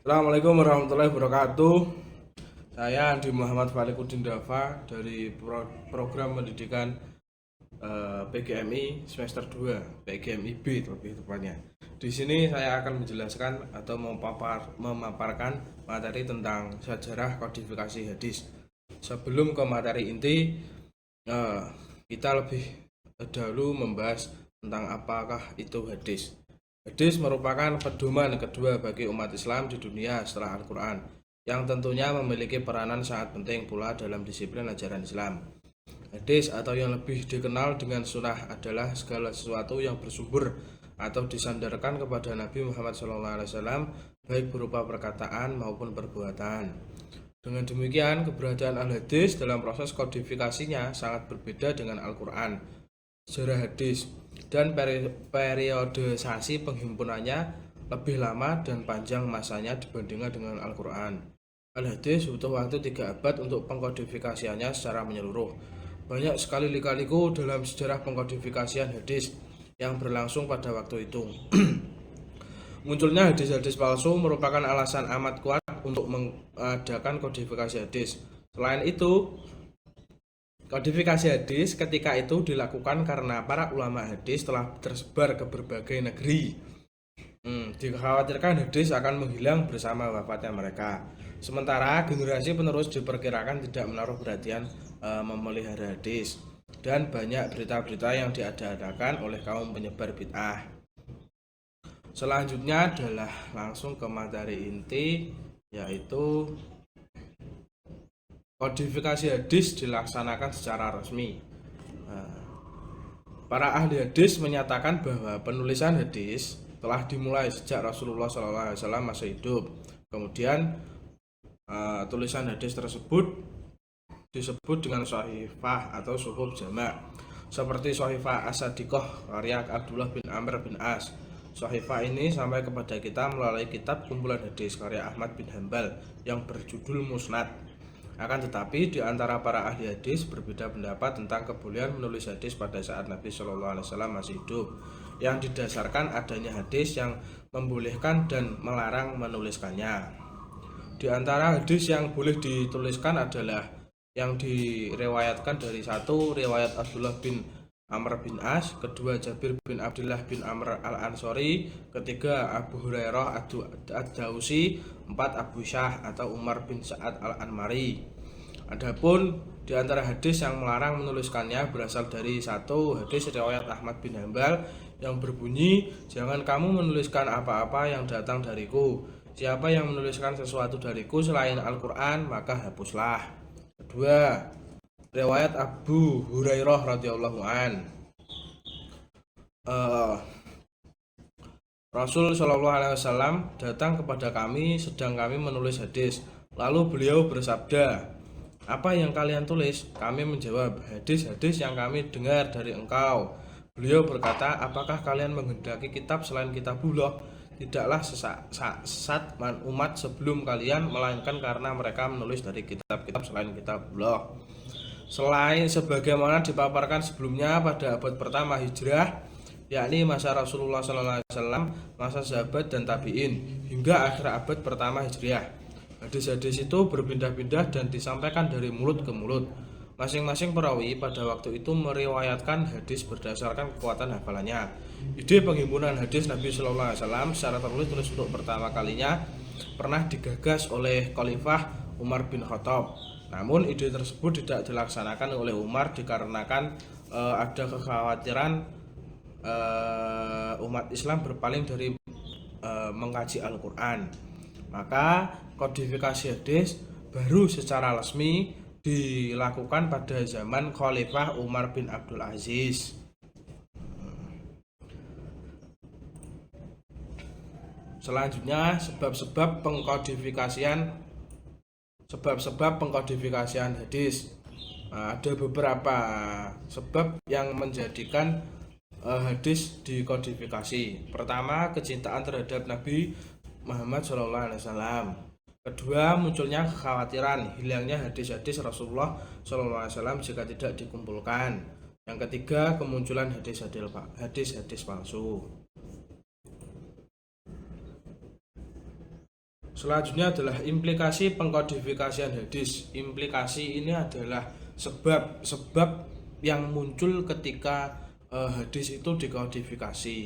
Assalamualaikum warahmatullahi wabarakatuh. Saya Andi Muhammad Falikuddin Dafa dari program pendidikan PGMI semester 2, PGMIB lebih tepatnya. Di sini saya akan menjelaskan atau memaparkan materi tentang sejarah kodifikasi hadis. Sebelum ke materi inti, kita lebih dahulu membahas tentang apakah itu hadis. Hadis merupakan pedoman kedua bagi umat Islam di dunia setelah Al-Quran, yang tentunya memiliki peranan sangat penting pula dalam disiplin ajaran Islam. Hadis atau yang lebih dikenal dengan sunnah adalah segala sesuatu yang bersumber atau disandarkan kepada Nabi Muhammad SAW, baik berupa perkataan maupun perbuatan. Dengan demikian, keberadaan al-hadis dalam proses kodifikasinya sangat berbeda dengan Al-Quran. Sejarah hadis dan periodisasi penghimpunannya lebih lama dan panjang masanya dibandingkan dengan Al-Quran. Al-hadis butuh waktu 3 abad untuk pengkodifikasiannya secara menyeluruh. Banyak sekali lika-liku dalam sejarah pengkodifikasian hadis yang berlangsung pada waktu itu. Munculnya hadis-hadis palsu merupakan alasan amat kuat untuk mengadakan kodifikasi hadis. Selain itu, kodifikasi hadis ketika itu dilakukan karena para ulama hadis telah tersebar ke berbagai negeri. Dikhawatirkan hadis akan menghilang bersama wafatnya mereka. Sementara generasi penerus diperkirakan tidak menaruh perhatian memelihara hadis, dan banyak berita-berita yang diadakan oleh kaum penyebar bid'ah. Selanjutnya adalah langsung ke materi inti, yaitu kodifikasi hadis dilaksanakan secara resmi. Para ahli hadis menyatakan bahwa penulisan hadis telah dimulai sejak Rasulullah SAW masih hidup. Kemudian tulisan hadis tersebut disebut dengan Shahifah atau Suhuf Jama', seperti Shahifah As-Sadiqah karya Abdullah bin Amr bin As. Shahifah ini sampai kepada kita melalui kitab kumpulan hadis karya Ahmad bin Hanbal yang berjudul Musnad. Akan tetapi di antara para ahli hadis berbeda pendapat tentang kebolehan menulis hadis pada saat Nabi SAW masih hidup, yang didasarkan adanya hadis yang membolehkan dan melarang menuliskannya. Di antara hadis yang boleh dituliskan adalah yang direwayatkan dari satu, riwayat Abdullah bin Amr bin As, kedua Jabir bin Abdullah bin Amr al-Ansori, ketiga Abu Hurairah ad-Dausi, empat Abu Syah atau Umar bin Sa'ad al-Anmari. Adapun di antara hadis yang melarang menuliskannya berasal dari satu, hadis riwayat Ahmad bin Hanbal yang berbunyi, jangan kamu menuliskan apa-apa yang datang dariku. Siapa yang menuliskan sesuatu dariku selain Al-Quran, maka hapuslah. Kedua, riwayat Abu Hurairah radhiyallahu an. Rasul Shallallahu alaihi wasallam datang kepada kami sedang kami menulis hadis. Lalu beliau bersabda, "Apa yang kalian tulis?" Kami menjawab, "Hadis-hadis yang kami dengar dari engkau." Beliau berkata, "Apakah kalian menghendaki kitab selain kitabullah? Tidaklah sesat umat sebelum kalian, melainkan karena mereka menulis dari kitab-kitab selain kitabullah. Selain sebagaimana dipaparkan sebelumnya pada abad pertama Hijrah, yakni masa Rasulullah SAW, masa sahabat dan tabi'in, hingga akhir abad pertama Hijriah. Hadis-hadis itu berpindah-pindah dan disampaikan dari mulut ke mulut. Masing-masing perawi pada waktu itu meriwayatkan hadis berdasarkan kekuatan hafalannya. Ide penghimpunan hadis Nabi SAW secara tertulis untuk pertama kalinya pernah digagas oleh Khalifah Umar bin Khattab. Namun ide tersebut tidak dilaksanakan oleh Umar dikarenakan ada kekhawatiran umat Islam berpaling dari mengkaji Al-Quran. Maka kodifikasi hadis baru secara resmi dilakukan pada zaman Khalifah Umar bin Abdul Aziz. Selanjutnya, sebab-sebab pengkodifikasian hadis. Ada beberapa sebab yang menjadikan hadis dikodifikasi. Pertama, kecintaan terhadap Nabi Muhammad SAW. Kedua, munculnya kekhawatiran hilangnya hadis-hadis Rasulullah SAW jika tidak dikumpulkan. Yang ketiga, kemunculan hadis-hadis palsu. Selanjutnya adalah implikasi pengkodifikasian hadis. Implikasi ini adalah sebab-sebab yang muncul ketika hadis itu dikodifikasi.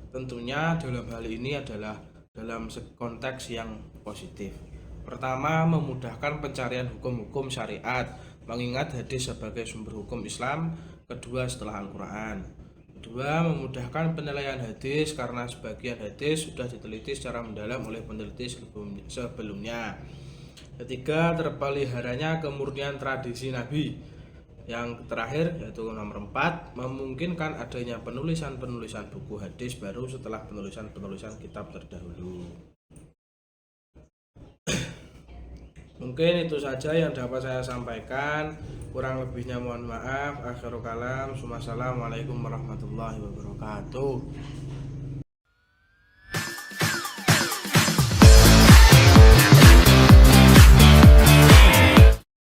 Tentunya dalam hal ini adalah dalam konteks yang positif. Pertama, memudahkan pencarian hukum-hukum syariat, mengingat hadis sebagai sumber hukum Islam kedua setelah Al-Quran. Kedua, memudahkan penilaian hadis karena sebagian hadis sudah diteliti secara mendalam oleh peneliti sebelumnya. Ketiga, terpeliharanya kemurnian tradisi Nabi. Yang terakhir yaitu nomor 4, memungkinkan adanya penulisan-penulisan buku hadis baru setelah penulisan-penulisan kitab terdahulu. Mungkin itu saja yang dapat saya sampaikan. Kurang lebihnya mohon maaf. Akhirul kalam. Wassalamualaikum warahmatullahi wabarakatuh.